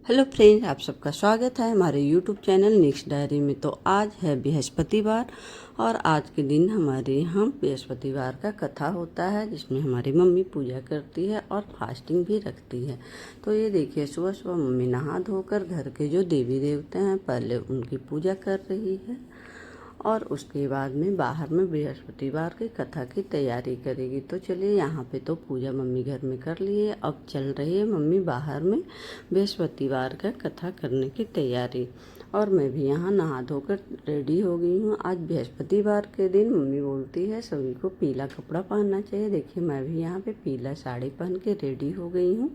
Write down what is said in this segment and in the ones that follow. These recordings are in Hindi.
हेलो फ्रेंड्स, आप सबका स्वागत है हमारे यूट्यूब चैनल नेक्स्ट डायरी में। तो आज है बृहस्पतिवार और आज के दिन हमारे यहाँ बृहस्पतिवार का कथा होता है, जिसमें हमारी मम्मी पूजा करती है और फास्टिंग भी रखती है। तो ये देखिए, सुबह सुबह मम्मी नहा धोकर घर के जो देवी देवता हैं पहले उनकी पूजा कर रही है और उसके बाद में बाहर में बृहस्पतिवार की कथा की तैयारी करेगी। तो चलिए, यहाँ पे तो पूजा मम्मी घर में कर ली है, अब चल रही है मम्मी बाहर में बृहस्पतिवार का कथा करने की तैयारी। और मैं भी यहाँ नहा धोकर रेडी हो गई हूँ। आज बृहस्पतिवार के दिन मम्मी बोलती है सभी को पीला कपड़ा पहनना चाहिए। देखिए, मैं भी यहाँ पे पीला साड़ी पहन के रेडी हो गई हूँ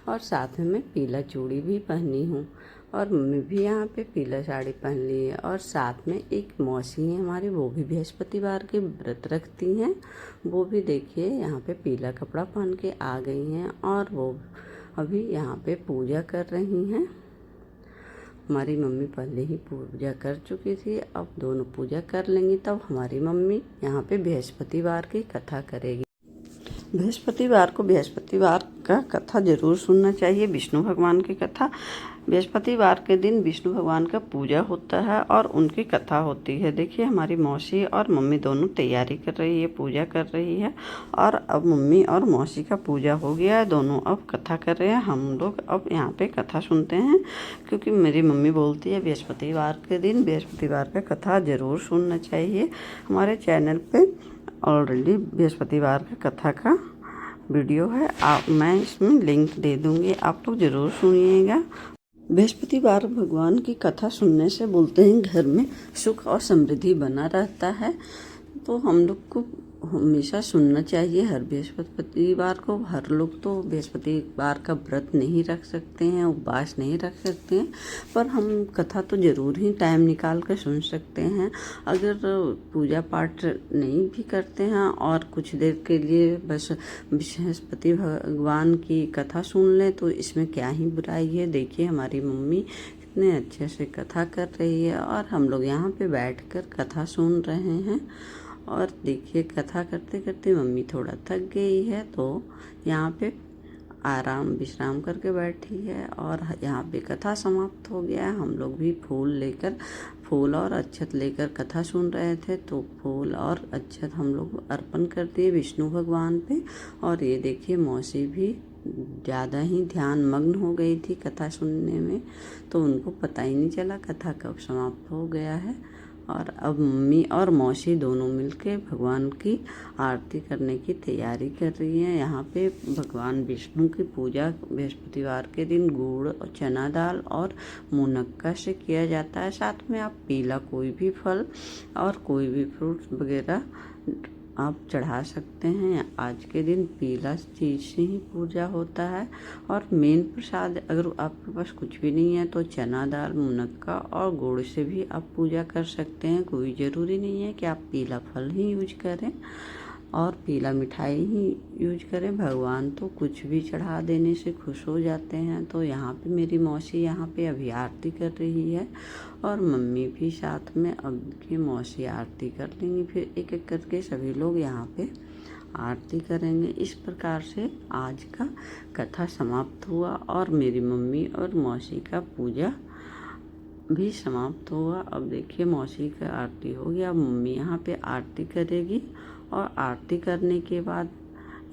और साथ में मैं पीला चूड़ी भी पहनी हूँ और मम्मी भी यहाँ पे पीला साड़ी पहन ली है। और साथ में एक मौसी है हमारी, वो भी बृहस्पतिवार के व्रत रखती हैं। वो भी देखिए यहाँ पे पीला कपड़ा पहन के आ गई हैं और वो अभी यहाँ पे पूजा कर रही हैं। हमारी मम्मी पहले ही पूजा कर चुकी थी, अब दोनों पूजा कर लेंगी तब हमारी मम्मी यहाँ पे बृहस्पतिवार की कथा करेगी। बृहस्पतिवार का कथा जरूर सुनना चाहिए, विष्णु भगवान की कथा। बृहस्पतिवार के दिन विष्णु भगवान का पूजा होता है और उनकी कथा होती है। देखिए, हमारी मौसी और मम्मी दोनों तैयारी कर रही है, पूजा कर रही है। और अब मम्मी और मौसी का पूजा हो गया है, दोनों अब कथा कर रहे हैं। हम लोग अब यहाँ पे कथा सुनते हैं, क्योंकि मेरी मम्मी बोलती है बृहस्पतिवार के दिन बृहस्पतिवार का कथा ज़रूर सुनना चाहिए। हमारे चैनल पे ऑलरेडी बृहस्पतिवार का कथा का वीडियो है, मैं इसमें लिंक दे दूँगी, आप लोग ज़रूर सुनिएगा। बृहस्पतिवार भगवान की कथा सुनने से बोलते हैं घर में सुख और समृद्धि बना रहता है। तो हम लोग को हमेशा सुनना चाहिए हर बृहस्पतिवार को। हर लोग तो बृहस्पतिवार का व्रत नहीं रख सकते हैं, उपवास नहीं रख सकते हैं, पर हम कथा तो ज़रूर ही टाइम निकाल कर सुन सकते हैं। अगर पूजा पाठ नहीं भी करते हैं और कुछ देर के लिए बस बृहस्पति भगवान की कथा सुन लें तो इसमें क्या ही बुराई है। देखिए, हमारी मम्मी कितने अच्छे से कथा कर रही है और हम लोग यहाँ पे बैठकर कथा सुन रहे हैं। और देखिए, कथा करते करते मम्मी थोड़ा थक गई है तो यहाँ पे आराम विश्राम करके बैठी है और यहाँ पे कथा समाप्त हो गया है। हम लोग भी फूल और अक्षत लेकर कथा सुन रहे थे, तो फूल और अक्षत हम लोग अर्पण कर दिए विष्णु भगवान पे। और ये देखिए, मौसी भी ज़्यादा ही ध्यान मग्न हो गई थी कथा सुनने में, तो उनको पता ही नहीं चला कथा कब समाप्त हो गया है। और अब मम्मी और मौसी दोनों मिलके भगवान की आरती करने की तैयारी कर रही हैं। यहाँ पे भगवान विष्णु की पूजा बृहस्पतिवार के दिन गुड़ और चना दाल और मुनक्का से किया जाता है। साथ में आप पीला कोई भी फल और कोई भी फ्रूट वगैरह आप चढ़ा सकते हैं। आज के दिन पीला चीज़ से ही पूजा होता है। और मेन प्रसाद अगर आपके पास कुछ भी नहीं है तो चना दाल, मुनक्का और गुड़ से भी आप पूजा कर सकते हैं। कोई ज़रूरी नहीं है कि आप पीला फल ही यूज करें और पीला मिठाई ही यूज करें। भगवान तो कुछ भी चढ़ा देने से खुश हो जाते हैं। तो यहाँ पे मेरी मौसी यहाँ पे अभी आरती कर रही है और मम्मी भी साथ में। अब की मौसी आरती कर लेंगी, फिर एक एक करके सभी लोग यहाँ पे आरती करेंगे। इस प्रकार से आज का कथा समाप्त हुआ और मेरी मम्मी और मौसी का पूजा भी समाप्त हुआ। अब देखिए, मौसी का आरती हो गया, मम्मी यहाँ पे आरती करेगी और आरती करने के बाद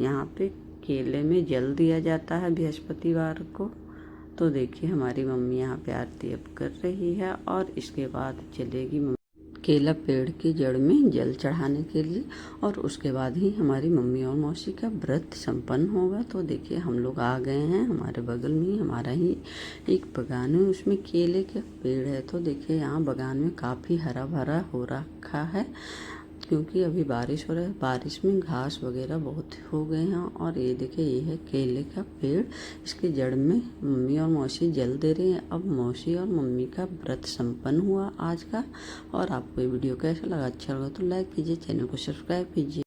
यहाँ पे केले में जल दिया जाता है बृहस्पतिवार को। तो देखिए, हमारी मम्मी यहाँ पे आरती अब कर रही है और इसके बाद चलेगी केला पेड़ की जड़ में जल चढ़ाने के लिए और उसके बाद ही हमारी मम्मी और मौसी का व्रत संपन्न होगा। तो देखिए, हम लोग आ गए हैं, हमारे बगल में ही हमारा ही एक बागान है, उसमें केले का पेड़ है। तो देखिए, यहाँ बागान में काफ़ी हरा भरा हो रखा है, क्योंकि अभी बारिश हो रहा है, बारिश में घास वगैरह बहुत हो गए हैं। और ये देखिए, ये है केले का पेड़, इसके जड़ में मम्मी और मौसी जल दे रही हैं। अब मौसी और मम्मी का व्रत संपन्न हुआ आज का। और आपको ये वीडियो कैसा लगा, अच्छा लगा तो लाइक कीजिए, चैनल को सब्सक्राइब कीजिए।